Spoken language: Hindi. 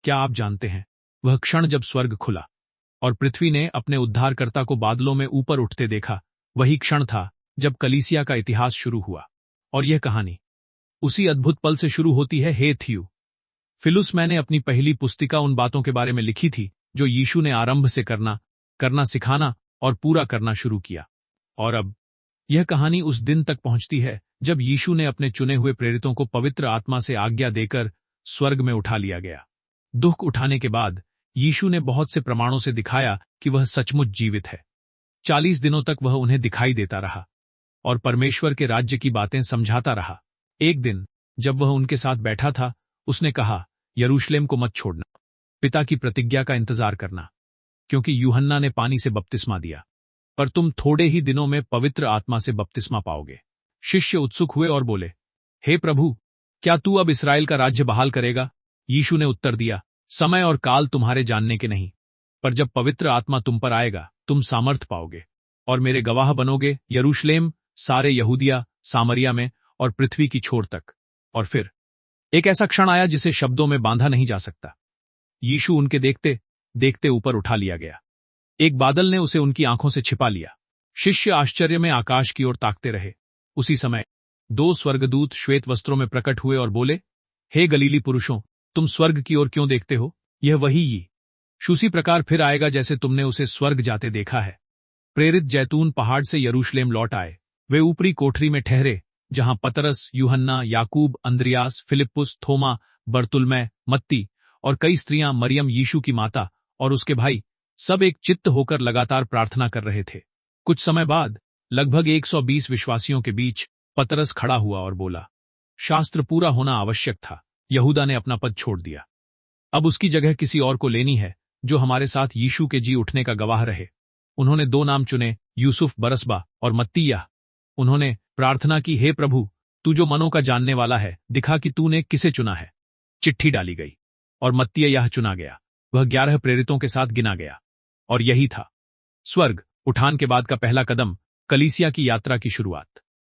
क्या आप जानते हैं वह क्षण जब स्वर्ग खुला और पृथ्वी ने अपने उद्धारकर्ता को बादलों में ऊपर उठते देखा, वही क्षण था जब कलीसिया का इतिहास शुरू हुआ। और यह कहानी उसी अद्भुत पल से शुरू होती है। हे थियू फिलुस, मैंने अपनी पहली पुस्तिका उन बातों के बारे में लिखी थी जो यीशु ने आरंभ से करना सिखाना और पूरा करना शुरू किया। और अब यह कहानी उस दिन तक पहुंचती है जब यीशु ने अपने चुने हुए प्रेरितों को पवित्र आत्मा से आज्ञा देकर स्वर्ग में उठा लिया गया। दुख उठाने के बाद यीशु ने बहुत से प्रमाणों से दिखाया कि वह सचमुच जीवित है। 40 दिनों तक वह उन्हें दिखाई देता रहा और परमेश्वर के राज्य की बातें समझाता रहा। एक दिन जब वह उनके साथ बैठा था, उसने कहा, यरूशलेम को मत छोड़ना, पिता की प्रतिज्ञा का इंतजार करना, क्योंकि यूहन्ना ने पानी से बपतिस्मा दिया, पर तुम थोड़े ही दिनों में पवित्र आत्मा से बपतिस्मा पाओगे। शिष्य उत्सुक हुए और बोले, हे प्रभु, क्या तू अब इस्राएल का राज्य बहाल करेगा? यीशु ने उत्तर दिया, समय और काल तुम्हारे जानने के नहीं, पर जब पवित्र आत्मा तुम पर आएगा, तुम सामर्थ पाओगे और मेरे गवाह बनोगे, यरूशलेम, सारे यहूदिया, सामरिया में और पृथ्वी की छोर तक। और फिर एक ऐसा क्षण आया जिसे शब्दों में बांधा नहीं जा सकता। यीशु उनके देखते देखते ऊपर उठा लिया गया। एक बादल ने उसे उनकी आंखों से छिपा लिया। शिष्य आश्चर्य में आकाश की ओर ताकते रहे। उसी समय 2 स्वर्गदूत श्वेत वस्त्रों में प्रकट हुए और बोले, हे गलीली पुरुषों, तुम स्वर्ग की ओर क्यों देखते हो? यह वही यीशु उसी प्रकार फिर आएगा जैसे तुमने उसे स्वर्ग जाते देखा है। प्रेरित जैतून पहाड़ से यरूशलेम लौट आए। वे ऊपरी कोठरी में ठहरे, जहां पतरस, यूहन्ना, याकूब, अंद्रियास, फिलिप्पुस, थोमा, बर्तुल्मै, मत्ती और कई स्त्रियां, मरियम यीशु की माता और उसके भाई, सब एक चित्त होकर लगातार प्रार्थना कर रहे थे। कुछ समय बाद लगभग 120 विश्वासियों के बीच पतरस खड़ा हुआ और बोला, शास्त्र पूरा होना आवश्यक था। यहूदा ने अपना पद छोड़ दिया। अब उसकी जगह किसी और को लेनी है जो हमारे साथ यीशु के जी उठने का गवाह रहे। उन्होंने 2 नाम चुने, यूसुफ बरसबा और मत्तियाह। उन्होंने प्रार्थना की, हे प्रभु, तू जो मनों का जानने वाला है, दिखा कि तूने किसे चुना है। चिट्ठी डाली गई और मत्तियाह चुना गया। वह 11 प्रेरितों के साथ गिना गया। और यही था स्वर्ग उठान के बाद का पहला कदम, कलीसिया की यात्रा की शुरुआत।